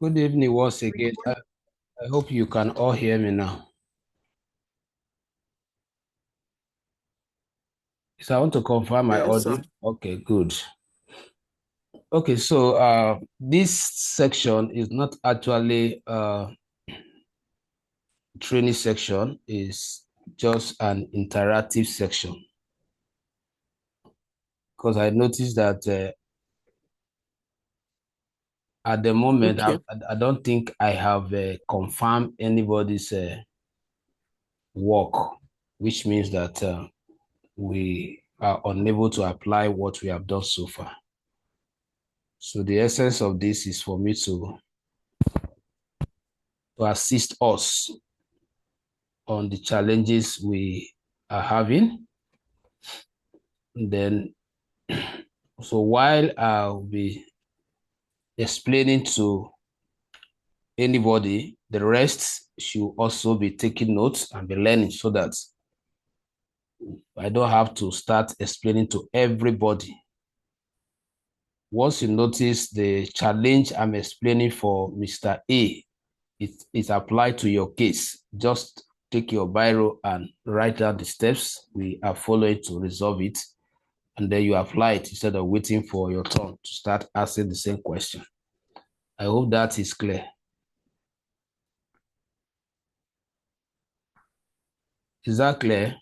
Good evening once again. I hope you can all hear me now. So I want to confirm my Yes, audio. sir. Okay, good. Okay, so this section is not actually training section, is just an interactive section. Because I noticed that at the moment, Okay. I don't think I have confirmed anybody's work, which means that we are unable to apply what we have done so far. So the essence of this is for me to assist us on the challenges we are having. And then, so while I'll be explaining to anybody, the rest should also be taking notes and be learning so that I don't have to start explaining to everybody. Once you notice the challenge I'm explaining for Mr. A, it applied to your case. Just take your biro and write down the steps we are following to resolve it. And then you apply it instead of waiting for your turn to start asking the same question. I hope that is clear. Is that clear?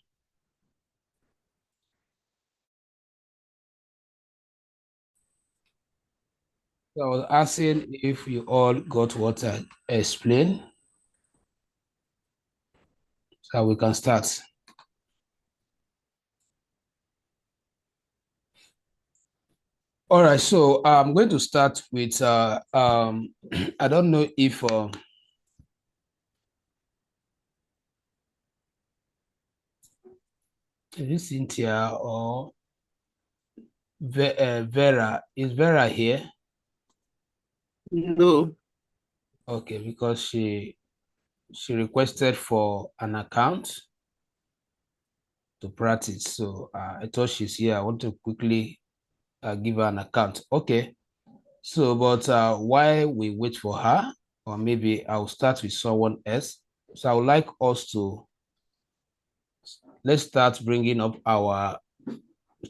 So I was asking if you all got what I explained, so we can start. All right, so I'm going to start with, I don't know if, is it Cynthia or Vera? Is Vera here? No. Okay, because she requested for an account to practice. So I thought she's here. I want to quickly give her an account. Okay. So, but while we wait for her, or maybe I'll start with someone else. So I would like us to, let's start bringing up our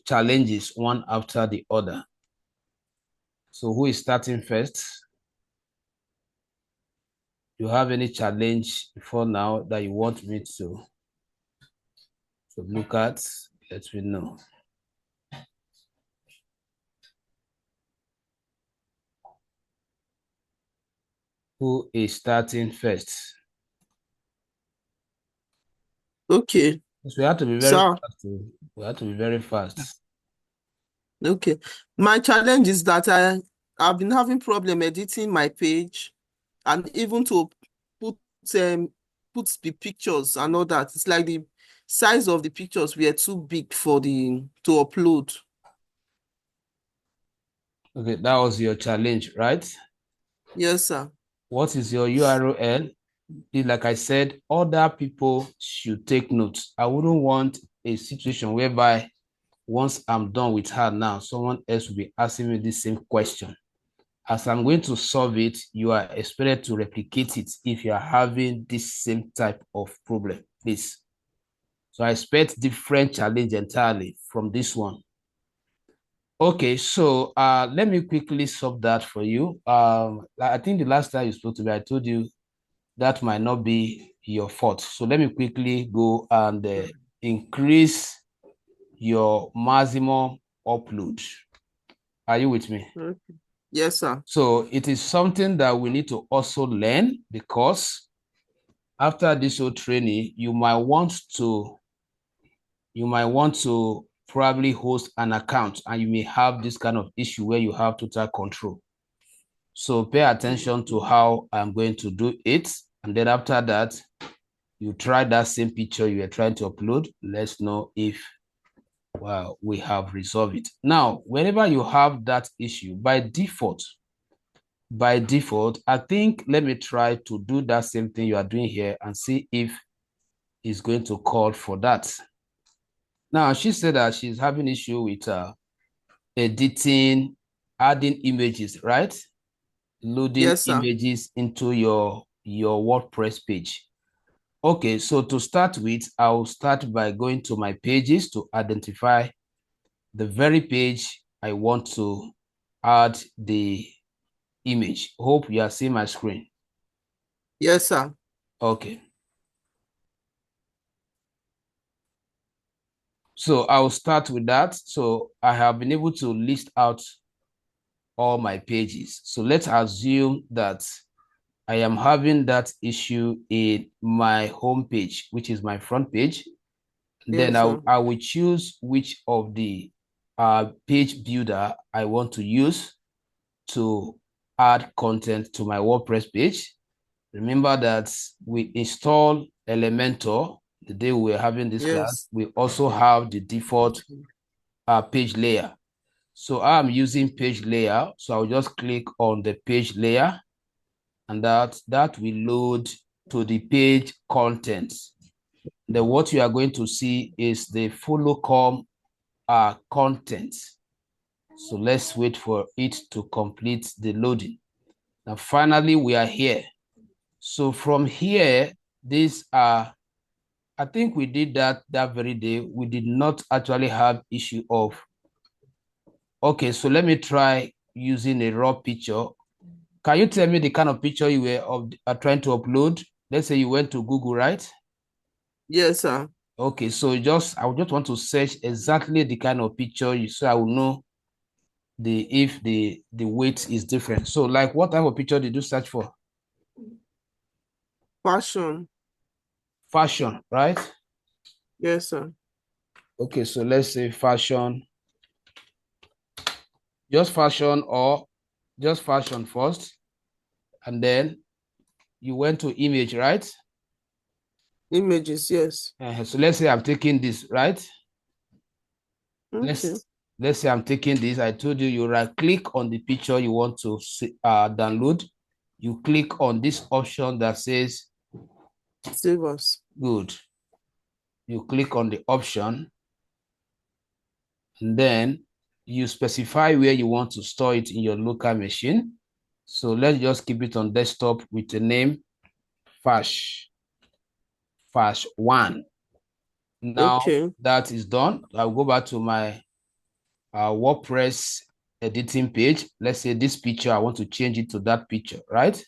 challenges one after the other. So who is starting first? Do you have any challenge before now that you want me to look at? Let me know. Who is starting first? Okay. So we have to be very So, fast. We have to be very fast. okay. My challenge is that I've been having problem editing my page and even to put um put the pictures and all that. It's like the size of the pictures were too big for the to upload. Okay, that was your challenge, right? Yes, sir. What is your URL? Like I said, other people should take notes. I wouldn't want a situation whereby once I'm done with her now, someone else will be asking me the same question. As I'm going to solve it, you are expected to replicate it if you are having this same type of problem, please. So I expect different challenge entirely from this one. Okay, so let me quickly solve that for you. I think the last time you spoke to me, I told you that might not be your fault. So let me quickly go and increase your maximum upload. Are you with me? Okay. Yes, sir. So it is something that we need to also learn because after this whole training, you might want to probably host an account and you may have this kind of issue where you have total control. So pay attention to how I'm going to do it. And then after that, you try that same picture you are trying to upload. Let's know if we have resolved it. Now, whenever you have that issue, by default, I think let me try to do that same thing you are doing here and see if it's going to call for that. Now, she said that she's having issue with editing, adding images, right? loading Yes, sir. images into your WordPress page. Okay, so to start with, I'll start by going to my pages to identify the very page I want to add the image. Hope you are seeing my screen. Yes, sir. Okay. So I'll start with that. So I have been able to list out all my pages. So let's assume that I am having that issue in my home page, which is my front page. Then Yes, sir. I will choose which of the page builder I want to use to add content to my WordPress page. Remember that we install Elementor the day we were having this class. Yes. We also have the default page layer. So I'm using page layer. So I'll just click on the page layer, and that will load to the page contents. Then what you are going to see is the follow com contents. So let's wait for it to complete the loading. Now, finally, we are here. So from here, these are, I think we did that very day. We did not actually have issue of, okay, so let me try using a raw picture. Can you tell me the kind of picture you were trying to upload? Let's say you went to Google, right? Yes, sir. Okay, so I would just want to search exactly the kind of picture so I will know if the weight is different. So like what type of picture did you search for? Fashion. Fashion, right? Yes, sir. Okay, so let's say fashion. Just fashion or just fashion first. And then you went to image, right? Images, yes. So let's say I'm taking this, right? Okay. Let's say I'm taking this. I told you, you right click on the picture you want to download. You click on this option that says Save us. good. You click on the option, and then you specify where you want to store it in your local machine. So let's just keep it on desktop with the name Fash1. Now Okay. that is done, I'll go back to my WordPress editing page. Let's say this picture, I want to change it to that picture, right?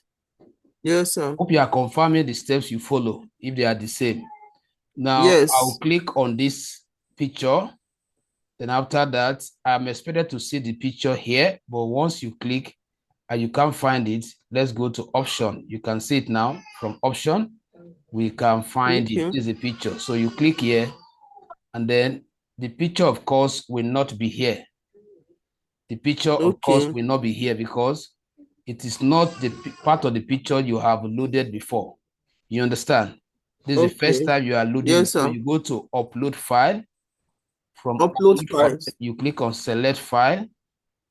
Yes, sir. Hope you are confirming the steps you follow, if they are the same. Now, Yes. I'll click on this picture. Then after that, I'm expected to see the picture here, but once you click and you can't find it, let's go to option. You can see it now. From option, we can find it. This is a picture. So you click here, and then the picture, of course, will not be here. The picture, of course, will not be here because it is not the part of the picture you have loaded before. You understand? This is the first time you are loading. Yes, So sir. you go to upload file. From Upload files. you click on select file.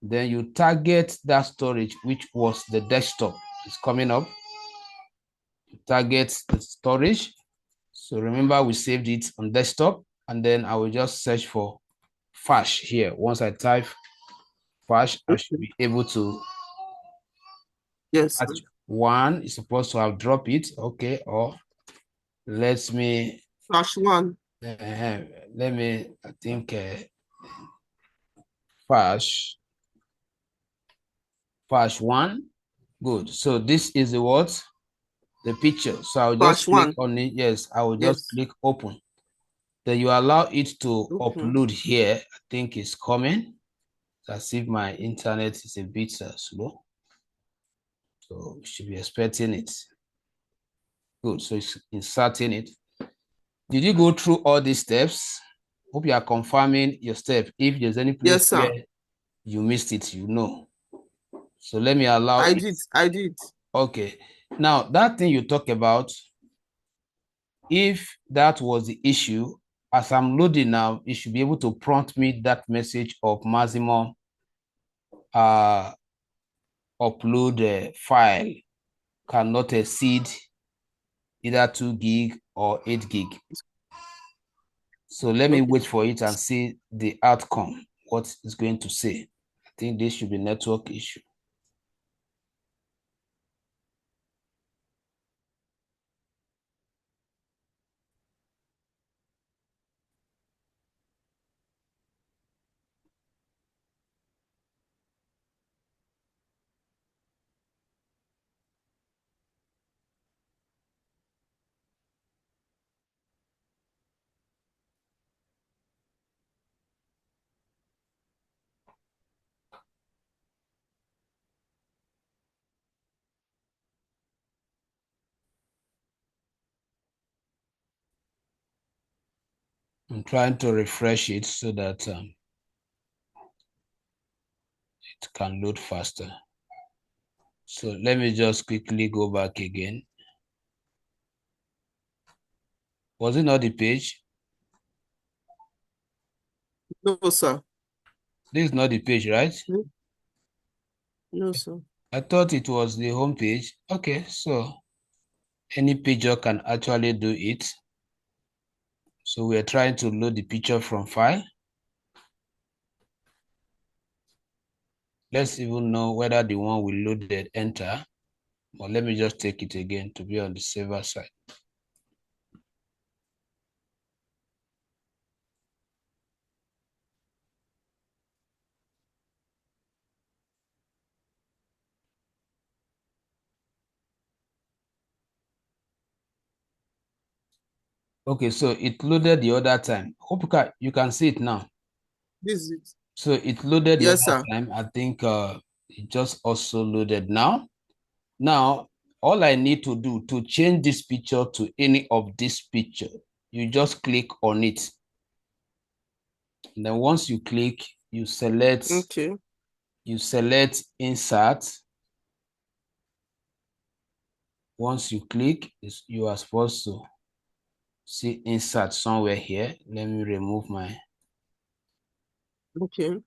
Then you target that storage, which was the desktop. It's coming up. You target the storage. So remember, we saved it on desktop, and then I will just search for Fash here. Once I type Fash, I should be able to. Yes. One is supposed to have dropped it. Okay, or let me. Fash1. Let me. I think Fash1. Good. So this is the what? The picture. So I'll just click on it. Yes, I will just click open. Then you allow it to upload here. I think it's coming. As if my internet is a bit slow. So you should be expecting it. Good. So it's inserting it. Did you go through all these steps? Hope you are confirming your step. If there's any place where you missed it, you know. So let me allow I did. Okay. Now, that thing you talk about, if that was the issue, as I'm loading now, it should be able to prompt me that message of maximum upload file cannot exceed either 2 gig or 8 gig. So let me wait for it and see the outcome, what it's going to say. I think this should be network issue. I'm trying to refresh it so that it can load faster. So let me just quickly go back again. Was it not the page? No, sir. This is not the page, right? No, sir. I thought it was the home page. Okay, so any pager can actually do it. So we're trying to load the picture from file. Let's even know whether the one we loaded enter. But let me just take it again to be on the safer side. Okay, so it loaded the other time. Hope you can see it now. This is it. So it loaded the Yes, other sir. time. I think it just also loaded now. Now, all I need to do to change this picture to any of this picture, you just click on it. And then once you click, you select insert. Once you click, you are supposed to see insert somewhere here. Let me remove my. Okay.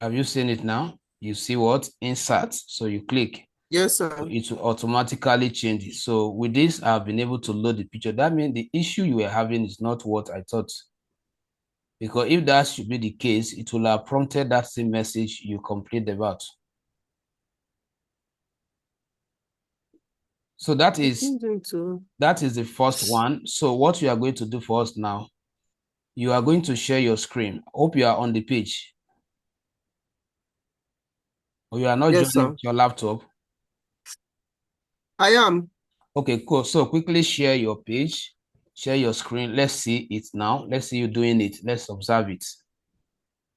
Have you seen it now? You see what? Insert. So you click. Yes, sir. So it will automatically change it. So with this, I've been able to load the picture. That means the issue you were having is not what I thought. Because if that should be the case, it will have prompted that same message you complained about. So that is the first one. So what you are going to do for us now, you are going to share your screen. Hope you are on the page. Or you are not joining your laptop. I am. Okay, cool. So quickly share your page, share your screen. Let's see it now. Let's see you doing it. Let's observe it.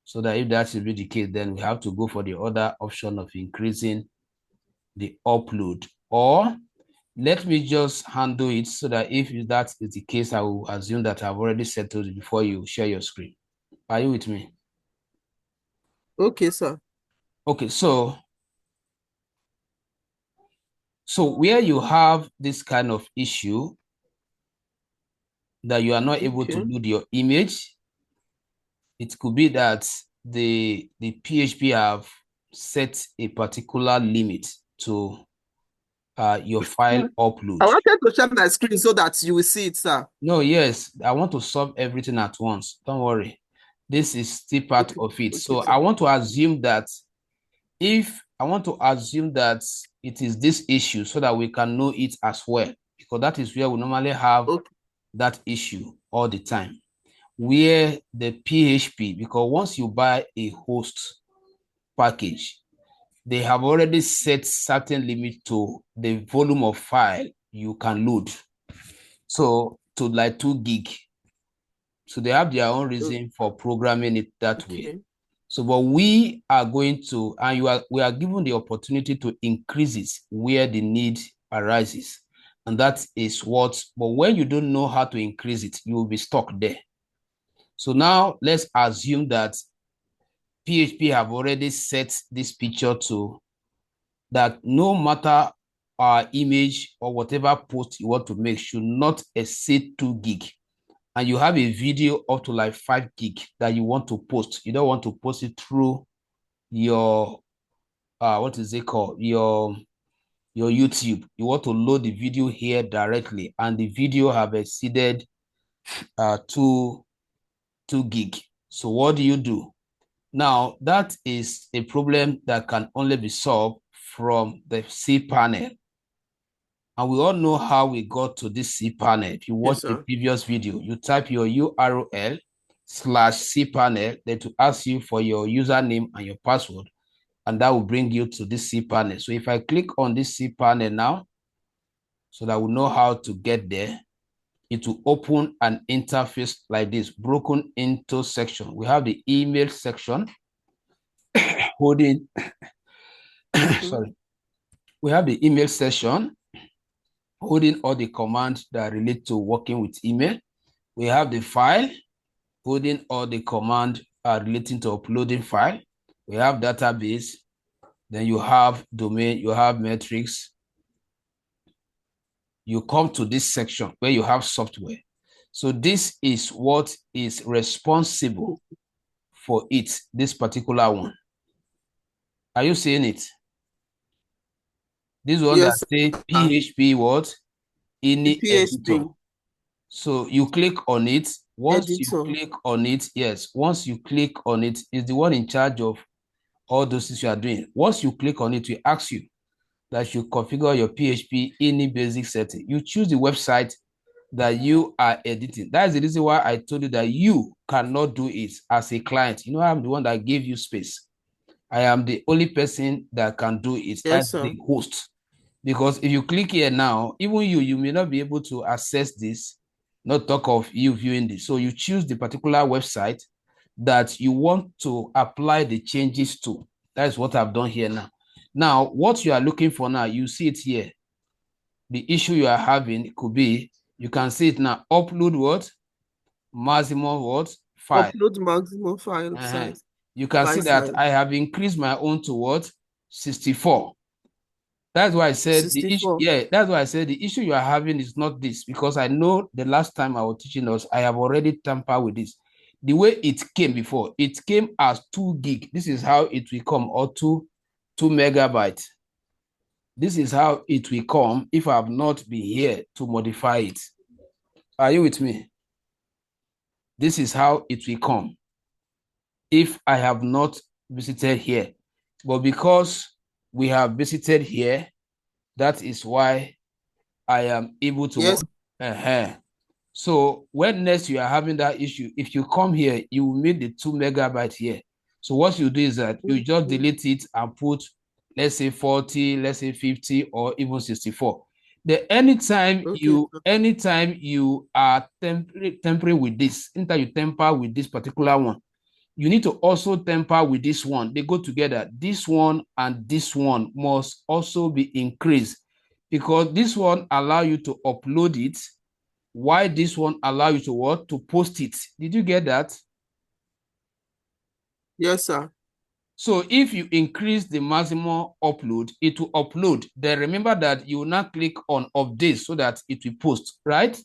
So that if that should be the case, then we have to go for the other option of increasing the upload. Or let me just handle it so that if that is the case, I will assume that I've already settled it before you share your screen. Are you with me? Okay, sir. Okay, so where you have this kind of issue that you are not able to load your image, it could be that the PHP have set a particular limit to your file upload. I wanted to share my screen so that you will see it, sir. No, yes, I want to solve everything at once. Don't worry. This is still part of it. So I want to assume that it is this issue so that we can know it as well, because that is where we normally have that issue all the time, where the PHP, because once you buy a host package, they have already set certain limit to the volume of file you can load. So to like 2 gig. So they have their own reason for programming it that way. So, but we are going to, and we are given the opportunity to increase it where the need arises. And that is but when you don't know how to increase it, you will be stuck there. So now let's assume that PHP have already set this picture to that no matter our image or whatever post you want to make should not exceed 2 gig. And you have a video up to like 5 gig that you want to post. You don't want to post it through your what is it called? Your YouTube. You want to load the video here directly, and the video have exceeded 2 gig. So what do? Now that is a problem that can only be solved from the cPanel. And we all know how we got to this cPanel. If you watch the previous video, you type your URL /cPanel, then to ask you for your username and your password, and that will bring you to this cPanel. So if I click on this cPanel now, so that we know how to get there, it will open an interface like this, broken into sections. We have the email section, holding, sorry. We have the email section, holding all the commands that relate to working with email. We have the file, Coding all the command relating to uploading file. We have database. Then you have domain, you have metrics. You come to this section where you have software. So this is what is responsible for it, this particular one. Are you seeing it? This one that Yes, say sir. PHP what? Ini editor. PHP So you click on it. Once you editor. click on it, yes, once you click on it, is the one in charge of all those things you are doing. Once you click on it, we ask you that you configure your PHP any basic setting. You choose the website that you are editing. That is the reason why I told you that you cannot do it as a client. You know, I'm the one that gave you space. I am the only person that can do it. Yes, That's sir. the host. Because if you click here now, even you may not be able to access this, not talk of you viewing this. So you choose the particular website that you want to apply the changes to. That is what I've done here now. Now, what you are looking for now, you see it here. The issue you are having could be, you can see it now, upload what? Maximum what? File. Upload maximum file size. You can see File that size. I have increased my own to what? 64. That's why I said the issue. 64. Yeah, that's why I said the issue you are having is not this, because I know the last time I was teaching us, I have already tampered with this. The way it came before, it came as 2 gig. This is how it will come, or 2 megabytes. This is how it will come if I have not been here to modify it. Are you with me? This is how it will come if I have not visited here. But because we have visited here, that is why I am able to Yes. work. So when next you are having that issue, if you come here, you will meet the 2 megabytes here. So what you do is that you just delete it and put, let's say 40, let's say 50, or even 64. Then anytime you are tempering with this, anytime you temper with this particular one, you need to also temper with this one. They go together. This one and this one must also be increased, because this one allow you to upload it, while this one allow you to what? To post it. Did you get that? Yes, sir. So if you increase the maximum upload, it will upload. Then remember that you will now click on update so that it will post, right?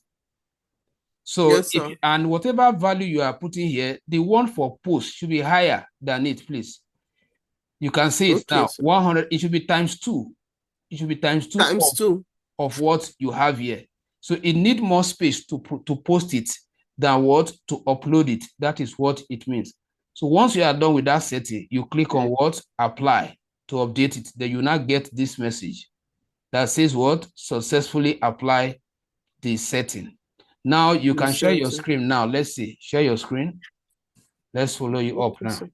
So Yes, sir. and whatever value you are putting here, the one for post should be higher than it, please. You can see it now, sir. 100, it should be times 2. It should be times 2 Times 2. of what you have here. So it need more space to post it than what? To upload it. That is what it means. So once you are done with that setting, you click on what? Apply to update it. Then you now get this message that says what? Successfully apply the setting. Now you can share your screen now. Let's see. Share your screen. Let's follow you up now. Sir.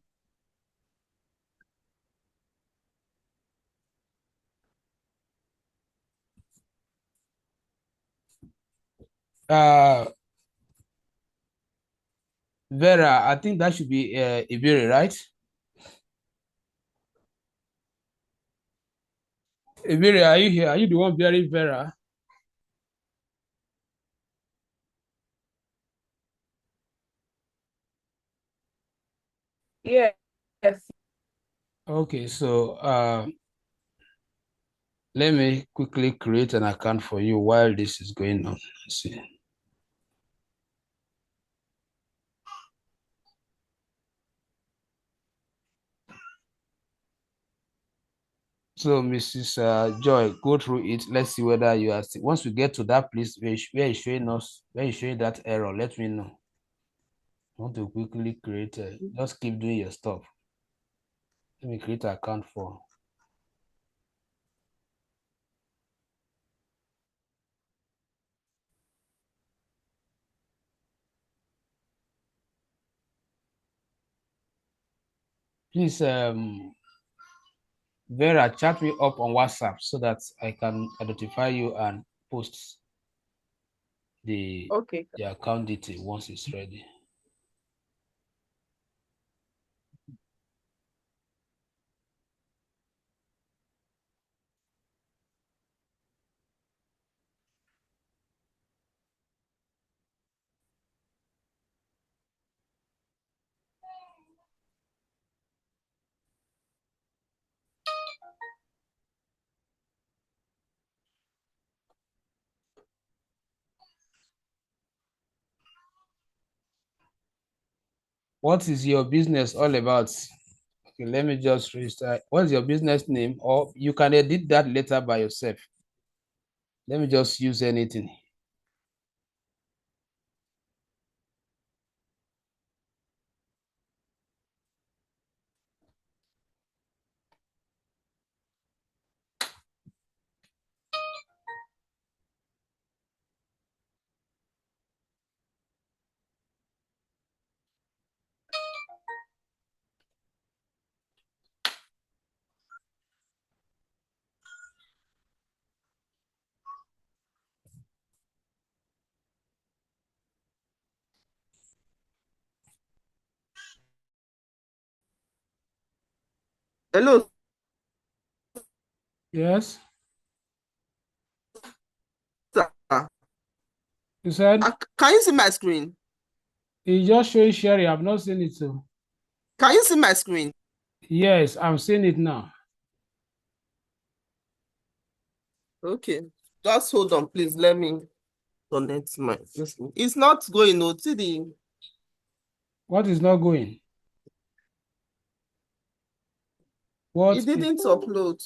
Vera, I think that should be Iberi, right? Iberi, are you here? Are you the one bearing Vera? Yes. Okay, so let me quickly create an account for you while this is going on. Let's see. So, Mrs. Joy, go through it. Let's see whether you are still. Once we get to that place where you're showing us, where you're showing that error, let me know. I want to quickly create. Just keep doing your stuff. Let me create an account for. Please, Vera, chat me up on WhatsApp so that I can identify you and post the account detail once it's ready. What is your business all about? Okay, let me just restart. What's your business name? Or you can edit that later by yourself. Let me just use anything. Hello, Yes, sir. you said Can you see my screen? it's just showing sharing. I've not seen it too. Can you see my screen? Yes, I'm seeing it now. Okay. Just hold on, please. Let me connect my. It's not going. No, see the. What is not going? What It is didn't upload.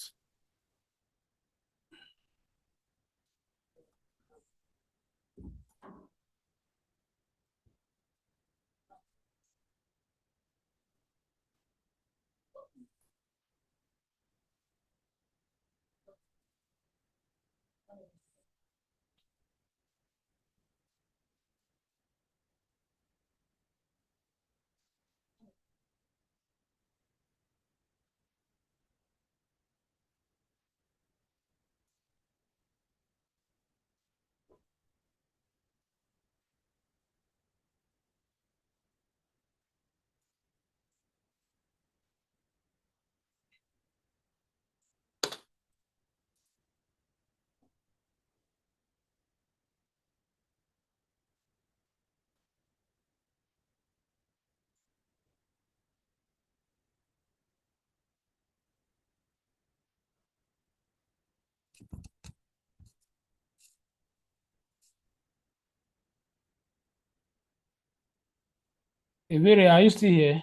Evere, are you still here?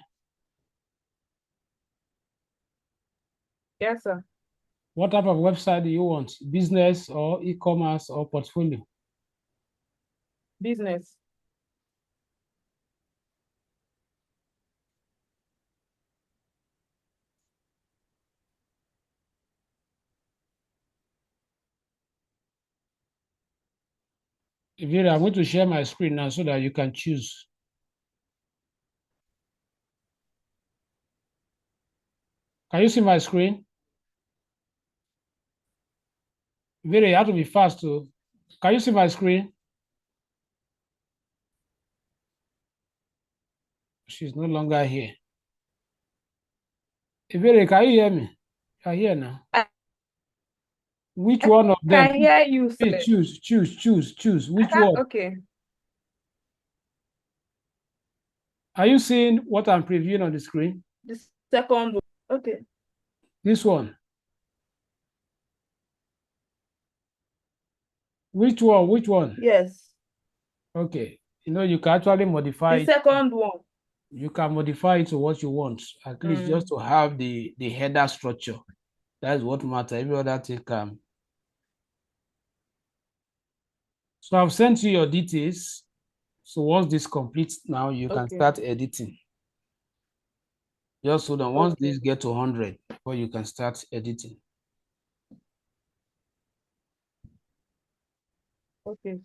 Yes, sir. What type of website do you want? Business or e-commerce or portfolio? Business. Evere, I'm going to share my screen now so that you can choose. Can you see my screen? Evere, you have to be fast too. Can you see my screen? She's no longer here. Evere, can you hear me? You're here now. Which one of them? Can hear you, sir. Hey, choose. Which one? Okay. Are you seeing what I'm previewing on the screen? The second one. Okay. This one. Which one? Which one? Yes. Okay. You know, you can actually modify The it. second one. You can modify it to what you want, at least just to have the header structure. That's what matters. Every other thing can. So I've sent you your details. So once this completes now, you can Okay. start editing. Just hold on. Once Okay. this get to 100, before you can start editing. Okay.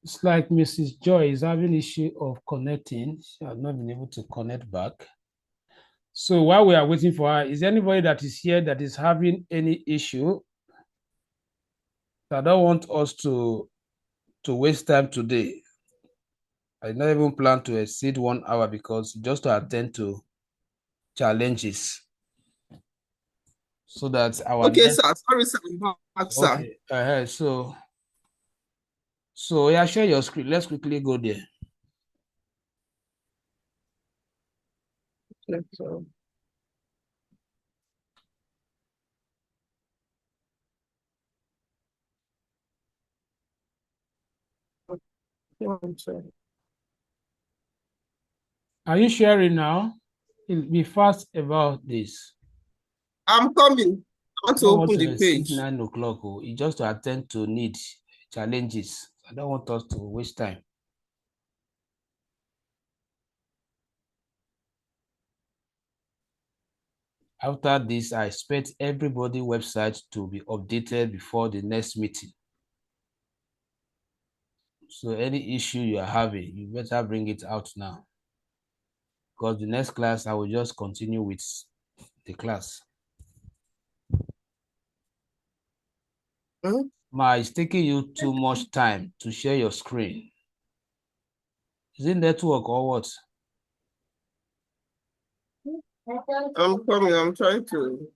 It's like Mrs. Joy is having issue of connecting. She has not been able to connect back. So while we are waiting for her, is anybody that is here that is having any issue? I don't want us to waste time today. I not even plan to exceed 1 hour because just to attend to challenges so that our Okay, next, sir. Sorry, sir. I'm back, sir. okay. So yeah, share your screen. Let's quickly go there. So, Are you sharing now? Be fast about this. I'm coming. I want to I don't want open to the exceed page. 9 o'clock. It's just to attend to need challenges. I don't want us to waste time. After this, I expect everybody website to be updated before the next meeting. So any issue you are having, you better bring it out now. Because the next class, I will just continue with the class. Ma, it's taking you too much time to share your screen. Is it network or what? I'm coming. I'm trying to.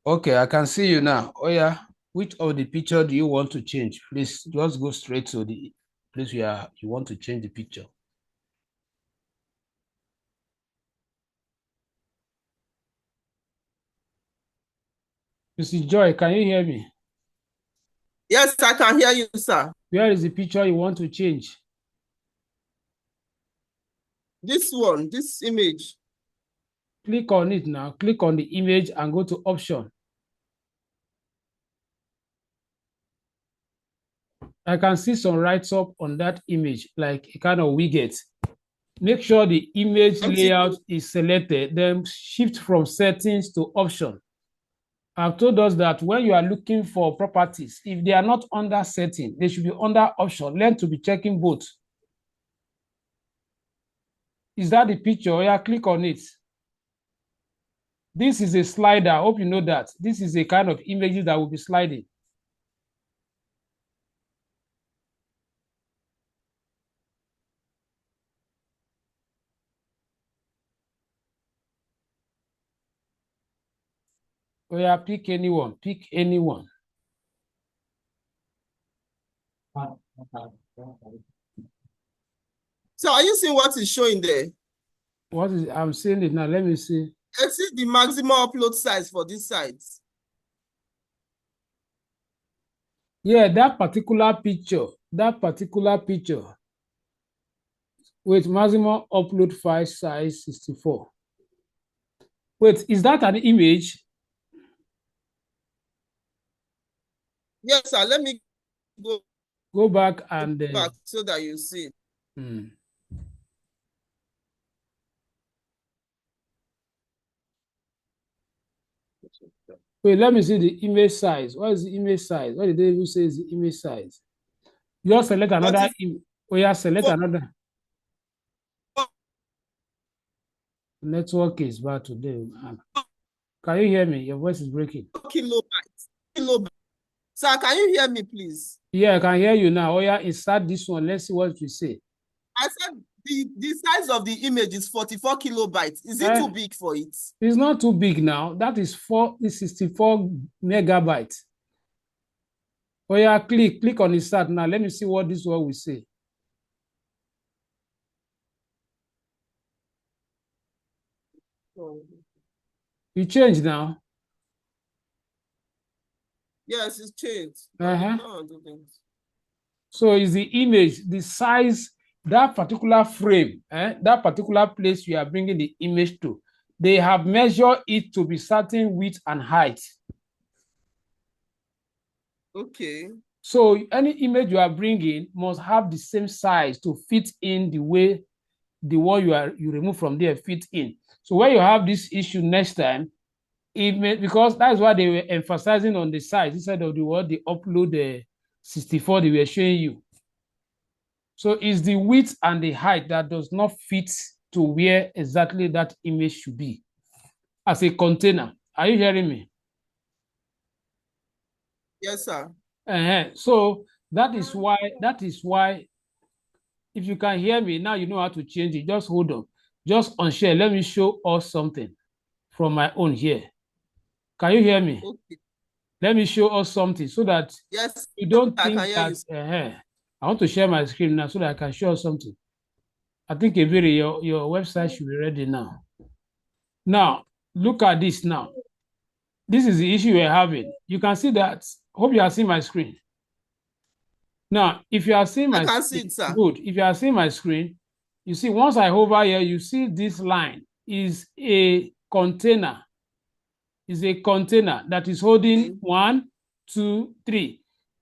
Okay, I can see you now. Oh yeah, which of the picture do you want to change? Please just go straight to the place where you want to change the picture. Mrs. Joy, can you hear me? Yes, I can hear you, sir. Where is the picture you want to change? This one, this image. Click on it now. Click on the image and go to option. I can see some write-up on that image, like a kind of widget. Make sure the image layout is selected, then shift from settings to option. I've told us that when you are looking for properties, if they are not under setting, they should be under option. Learn to be checking both. Is that the picture? Yeah, click on it. This is a slider. I hope you know that. This is a kind of images that will be sliding. Oh yeah, pick anyone. Pick anyone. So are you seeing what is showing there? What is I'm seeing it now? Let me see. I see the maximum upload size for this site. Yeah, that particular picture with maximum upload file size 64. Wait, is that an image? Yes, sir. Let me go back and back so that you see. Wait, let me see the image size. What is the image size? What did they even say is the image size? You select another image. Oh, yeah, select another. Network is bad today. Can you hear me? Your voice is breaking. Kilobytes. Sir, can you hear me, please? Yeah, I can hear you now. Oh, yeah, insert this one. Let's see what you say. I said the size of the image is 44 kilobytes. Is it too big for it? It's not too big now. That is 64 megabytes. Oh yeah, click on the start now. Let me see what this one will say. You changed now. Yes, it's changed. So is the image, the size, that particular frame, that particular place you are bringing the image to, they have measured it to be certain width and height. Okay. So any image you are bringing must have the same size to fit in the way the one you remove from there fit in. So when you have this issue next time, because that's why they were emphasizing on the size instead of the word they upload the 64 they were showing you. So it's the width and the height that does not fit to where exactly that image should be as a container. Are you hearing me? Yes, sir. So that is why if you can hear me now, you know how to change it. Just hold on. Just unshare. Let me show us something from my own here. Can you hear me? Okay. Let me show us something so that yes, you don't think that I want to share my screen now so that I can show us something. I think your website should be ready now. Now, look at this now. This is the issue we're having. You can see that. Hope you are seeing my screen. Now, if you are seeing my screen, see it, sir. Good. If you are seeing my screen, you see once I hover here, you see this line is a container. Is a container that is holding 1, 2, 3.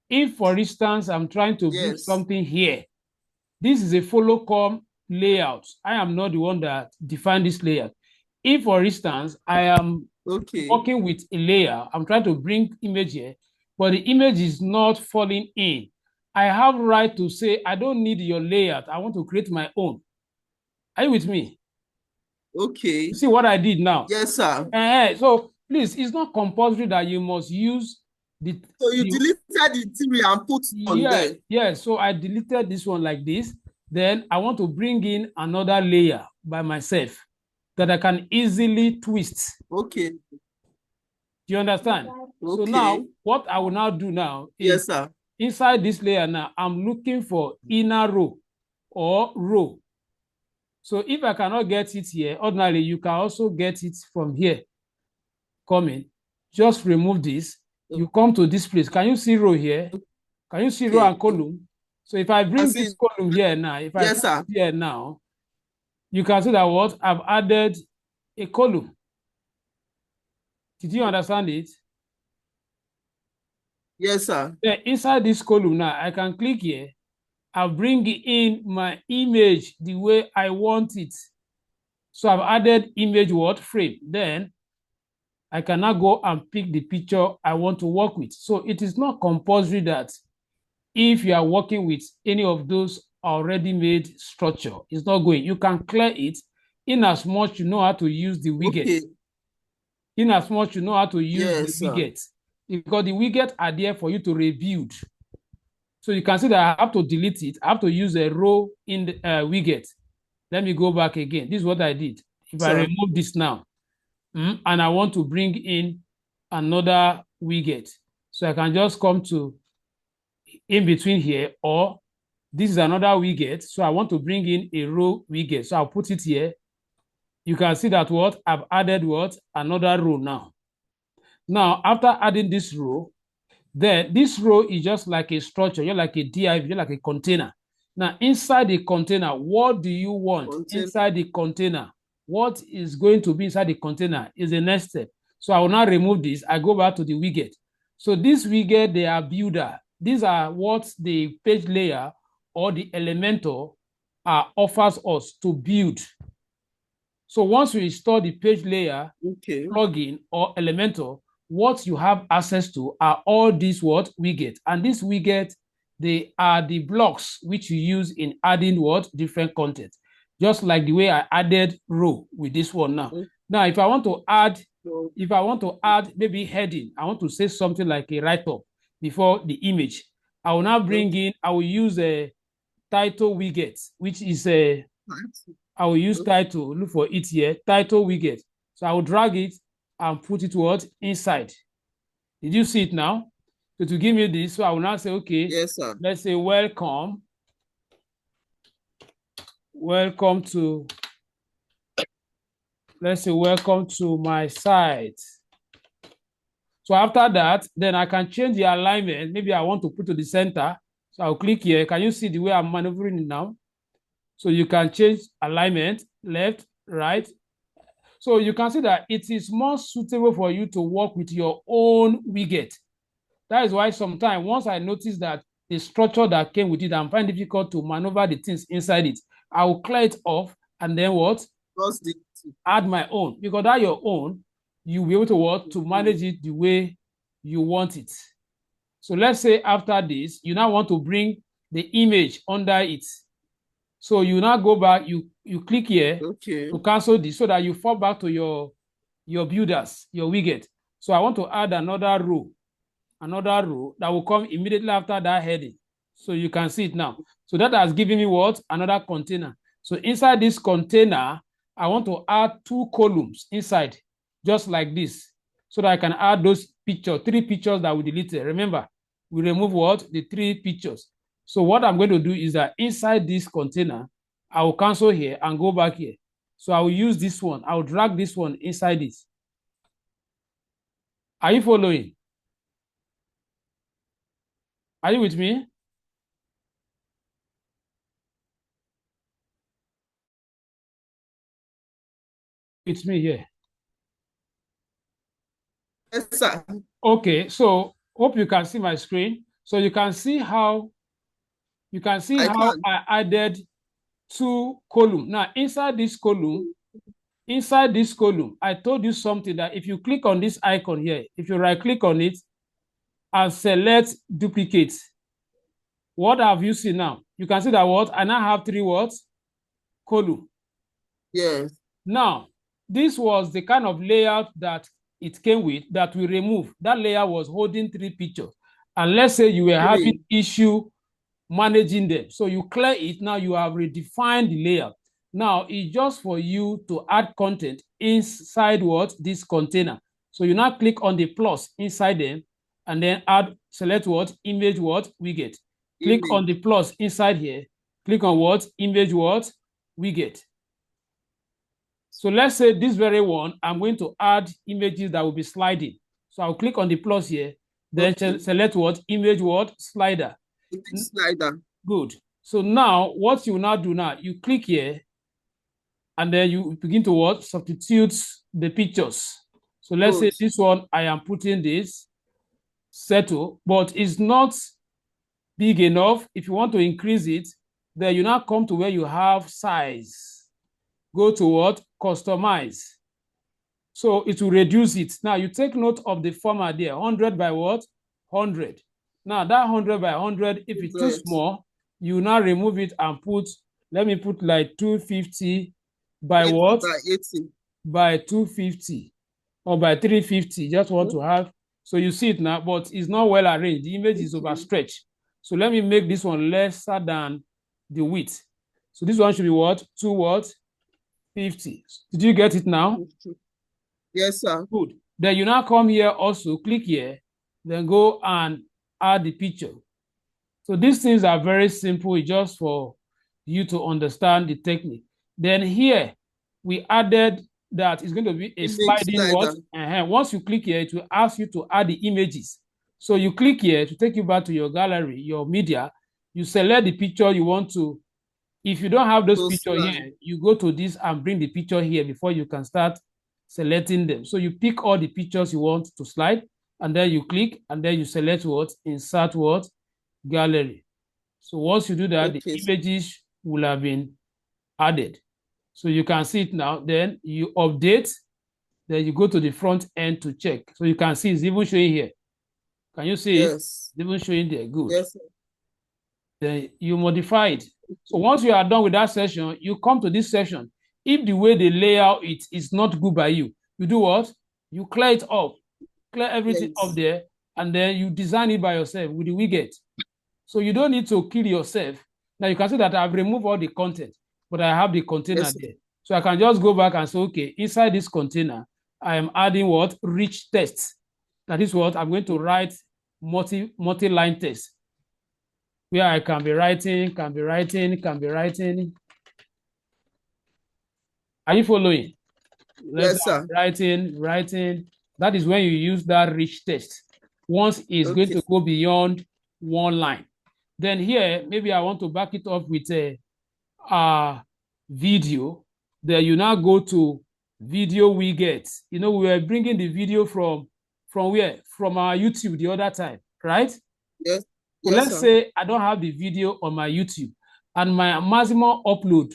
If, for instance, I'm trying to build something here, this is a follow-come layout. I am not the one that defined this layout. If, for instance, I am working with a layer, I'm trying to bring image here, but the image is not falling in, I have right to say, I don't need your layout. I want to create my own. Are you with me? Okay. You see what I did now? Yes, sir. So please, it's not compulsory that you must use the. So you deleted the theory and put on there. Yeah, so I deleted this one like this. Then I want to bring in another layer by myself that I can easily twist. Okay. Do you understand? Okay. So now, what I will now do now is inside this layer now, I'm looking for inner row or row. So if I cannot get it here, ordinarily, you can also get it from here. Coming, just remove this. You come to this place. Can you see row here? Can you see row and column? So if I bring this column here now, if I put it here now, you can see that what I've added a column. Did you understand it? Yes, sir. Then inside this column now, I can click here. I'll bring in my image the way I want it. So I've added image what frame. Then I can now go and pick the picture I want to work with. So it is not compulsory that if you are working with any of those already made structure, it's not going. You can clear it in as much you know how to use the widget. Okay. In as much you know how to use the widget. Because the widgets are there for you to rebuild. So you can see that I have to delete it. I have to use a row in the widget. Let me go back again. This is what I did. If I remove this now, and I want to bring in another widget, so I can just come to in between here, or this is another widget. So I want to bring in a row widget. So I'll put it here. You can see that what I've added another row now. Now, after adding this row, then this row is just like a structure, you're like a div, you're like a container. Now, inside the container, what do you want inside the container? What is going to be inside the container is the next step. So I will now remove this. I go back to the widget. So this widget, they are builder. These are what the page layer or the Elementor offers us to build. So once we install the page layer plugin or Elementor, what you have access to are all these widgets. And these widgets, they are the blocks which you use in adding different content. Just like the way I added row with this one now. Now, if I want to add maybe heading, I want to say something like a write-up before the image. I will now bring in, I will use a title widget, which is I will use title, look for it here, title widget. So I will drag it and put it what? Inside. Did you see it now? So to give me this, so I will now say, okay, Yes, sir. let's say welcome. Welcome to, let's say welcome to my site. So after that, then I can change the alignment. Maybe I want to put to the center. So I'll click here. Can you see the way I'm maneuvering it now? So you can change alignment, left, right. So you can see that it is more suitable for you to work with your own widget. That is why sometimes once I notice that the structure that came with it, I'm finding it difficult to maneuver the things inside it, I will clear it off and then what? Add my own. Because that your own, you'll be able to what? To manage it the way you want it. So let's say after this, you now want to bring the image under it. So you now go back, you click here to cancel this so that you fall back to your builders, your widget. So I want to add another row that will come immediately after that heading. So you can see it now. So that has given me what? Another container. So inside this container, I want to add 2 columns inside, just like this, so that I can add those pictures, 3 pictures that we deleted. Remember, we remove what? The 3 pictures. So what I'm going to do is that inside this container, I will cancel here and go back here. So I will use this one. I will drag this one inside this. Are you following? Are you with me? It's me here. Yes, sir. Okay, so hope you can see my screen. So you can see how I added 2 columns. Now inside this column, I told you something that if you click on this icon here, if you right click on it and select duplicate, what have you seen now? You can see that what? I now have 3 what? Column. Yes. Now, this was the kind of layout that it came with that we removed. That layer was holding 3 pictures. And let's say you were having issue managing them. So you clear it. Now you have redefined the layout. Now it's just for you to add content inside what? This container. So you now click on the plus inside them and then select what? Image what? Widget. Click on the plus inside here. Click on what? Image what? Widget. So let's say this very one, I'm going to add images that will be sliding. So I'll click on the plus here, then select what? Image what? Slider. Slider. Good. So now what you now do now, you click here and then you begin to what? Substitute the pictures. So let's say this one, I am putting this, settle, but it's not big enough. If you want to increase it, then you now come to where you have size. Go to what? Customize. So it will reduce it. Now you take note of the format there, 100 by what? 100. Now that 100 by 100, if it's too small, you now remove it and put, let me put like 250 by what? By 80. By 250 or by 350. Just want to have, so you see it now, but it's not well arranged. The image is overstretched. So let me make this one lesser than the width. So this one should be what? 250. Did you get it now? Yes, sir. Good. Then you now come here also, click here, then go and add the picture. So these things are very simple, just for you to understand the technique. Then here, we added that it's going to be a sliding what? Once you click here, it will ask you to add the images. So you click here to take you back to your gallery, your media. You select the picture you want to. If you don't have those pictures here, you go to this and bring the picture here before you can start selecting them. So you pick all the pictures you want to slide, and then you click, and then you select what? Insert what? Gallery. So once you do that, the images will have been added. So you can see it now. Then you update, then you go to the front end to check. So you can see it's even showing here. Can you see it? It's even showing there. Good. Yes. Then you modify it. So once you are done with that session, you come to this section. If the way they lay out it is not good by you, you do what? You clear it up, clear everything up there, and then you design it by yourself with the widget. So you don't need to kill yourself. Now you can see that I've removed all the content, but I have the container Yes, sir. there. So I can just go back and say, okay, inside this container, I am adding what? Rich text. That is what I'm going to write multi-line text where I can be writing. Are you following? Let's Yes, sir. writing. That is when you use that rich text. Once it's going Okay. to go beyond one line. Then here, maybe I want to back it up with a video. Then you now go to video widgets. You know, we were bringing the video from where? From our YouTube the other time, right? Yes. So Yes, let's sir. say I don't have the video on my YouTube and my maximum upload,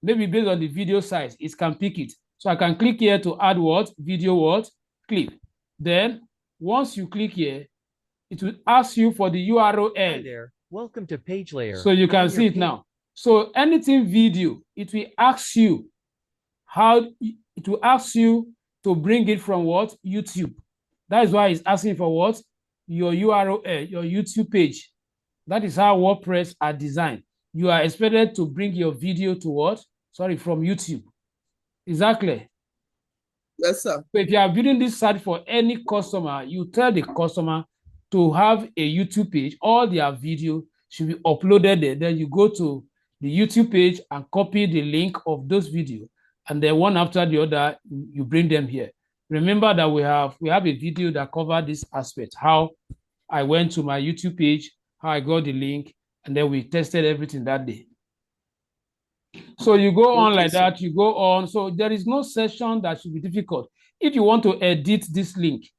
maybe based on the video size, it can pick it. So I can click here to add what? Video what? Clip. Then once you click here, it will ask you for the Hi URL. there. Welcome to Page Layer. So you can On see your it now. So anything video, it will ask you to bring it from what? YouTube. That is why it's asking for what? Your URL, your YouTube page. That is how WordPress are designed. You are expected to bring your video to what? Sorry, from YouTube. Is that clear? Yes, sir. So if you are building this site for any customer, you tell the customer to have a YouTube page. All their video should be uploaded there. Then you go to the YouTube page and copy the link of those videos. And then one after the other, you bring them here. Remember that we have a video that covers this aspect, how I went to my YouTube page, how I got the link, and then we tested everything that day. So you go on like that, you go on. So there is no session that should be difficult. If you want to edit this link,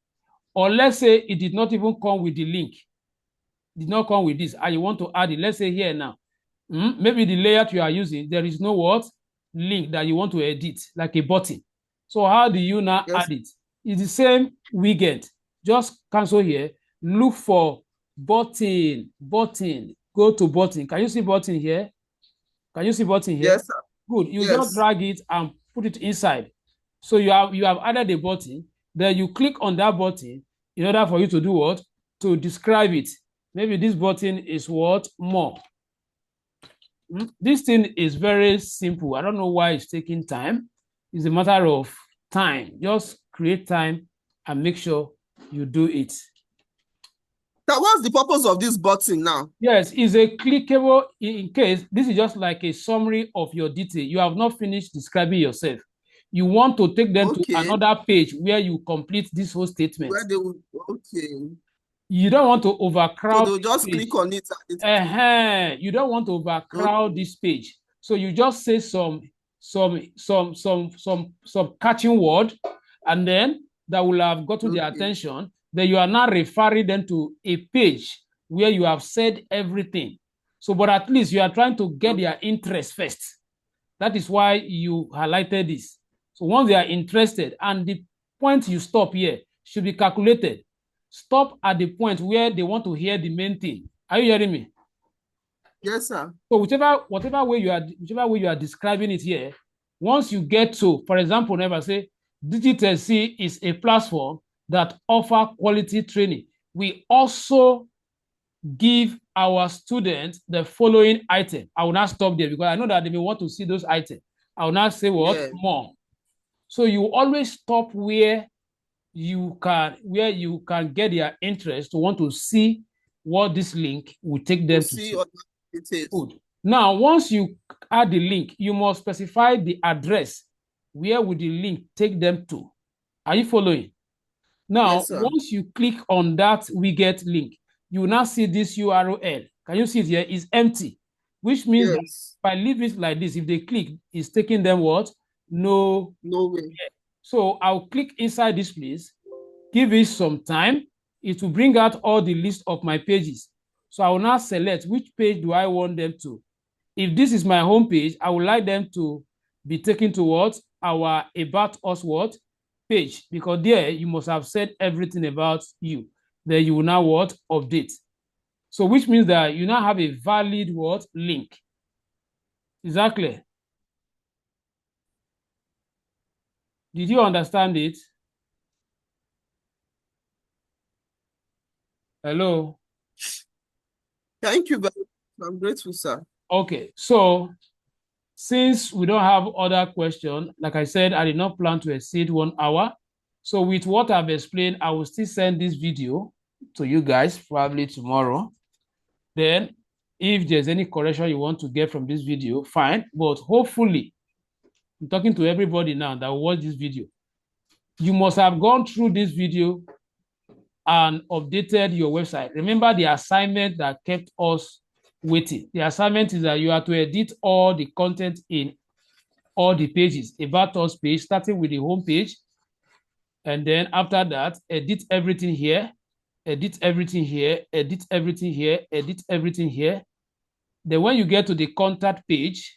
or let's say it did not even come with the link, did not come with this, and you want to add it, let's say here now, maybe the layout you are using, there is no what? Link that you want to edit, like a button. So how do you now add it? It's the same widget. Just cancel here, look for button, go to button. Can you see button here? Can you see button here? Yes, sir. Good. You just drag it and put it inside. So you have added a button. Then you click on that button in order for you to do what? To describe it. Maybe this button is what? More. This thing is very simple. I don't know why it's taking time. It's a matter of time. Just create time and make sure you do it. Now, what's the purpose of this button now? Yes, it's a clickable in case this is just like a summary of your detail. You have not finished describing yourself. You want to take them to another page where you complete this whole statement. Where they will, You don't want to overcrowd. So they'll just click on it. You don't want to overcrowd this page. So you just say some catching word, and then that will have gotten their attention. Then you are now referring them to a page where you have said everything. So, but at least you are trying to get their interest first. That is why you highlighted this. So once they are interested, and the point you stop here should be calculated. Stop at the point where they want to hear the main thing. Are you hearing me? Yes, sir. So whichever way you are describing it here, once you get to, for example, never say DigitalC is a platform that offer quality training. We also give our students the following item. I will not stop there because I know that they may want to see those items. I will not say what? Yeah. More. So you always stop where you can get their interest to want to see what this link will take them to see. Good. Now, once you add the link, you must specify the address. Where would the link take them to? Are you following? Now, yes, once you click on that widget link, you will now see this URL. Can you see it here? It's empty, which means that if I leave it like this, if they click, it's taking them what? No way. So I'll click inside this place, give it some time. It will bring out all the list of my pages. So I will now select which page do I want them to. If this is my home page, I would like them to be taken to what? Our About Us what? Page, because there you must have said everything about you. Then you will now what? Update. So which means that you now have a valid what? Link. Is that clear? Did you understand it? Hello? Thank you very much. I'm grateful, sir. Okay, so Since we don't have other questions, like I said, I did not plan to exceed 1 hour. So with what I've explained, I will still send this video to you guys probably tomorrow. Then if there's any correction you want to get from this video, fine. But hopefully, I'm talking to everybody now that will watch this video. You must have gone through this video and updated your website. Remember the assignment that kept us waiting. The assignment is that you have to edit all the content in all the pages, about us page, starting with the home page. And then after that, edit everything here, edit everything here, edit everything here, edit everything here. Then when you get to the contact page,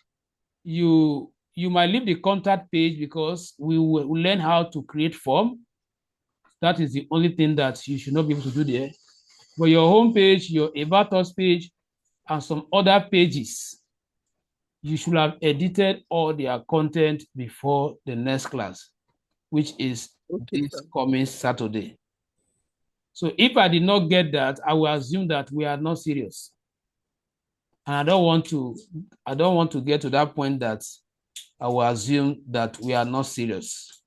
you might leave the contact page because we will learn how to create form. That is the only thing that you should not be able to do there. But your home page, your About Us page, and some other pages, you should have edited all their content before the next class, which is this coming Saturday. So if I did not get that, I will assume that we are not serious. And I don't want to get to that point that I will assume that we are not serious.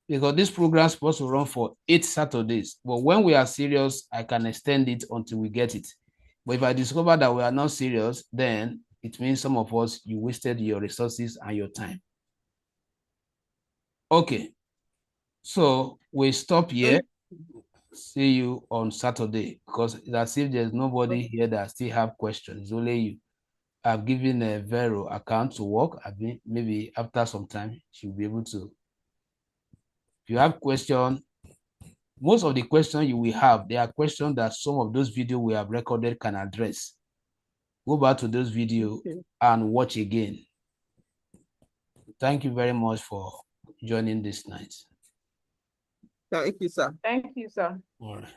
Because this program is supposed to run for 8 Saturdays. But when we are serious, I can extend it until we get it. But if I discover that we are not serious, then it means some of us, you wasted your resources and your time. Okay. So we stop here. See you on Saturday, because it's as if there's nobody here that still have questions. It's only you. I've given a Vero account to work. I mean, maybe after some time, she'll be able to. If you have questions, most of the questions you will have, they are questions that some of those videos we have recorded can address. Go back to those videos and watch again. Thank you very much for joining this night. Thank you, sir. Thank you, sir. All right.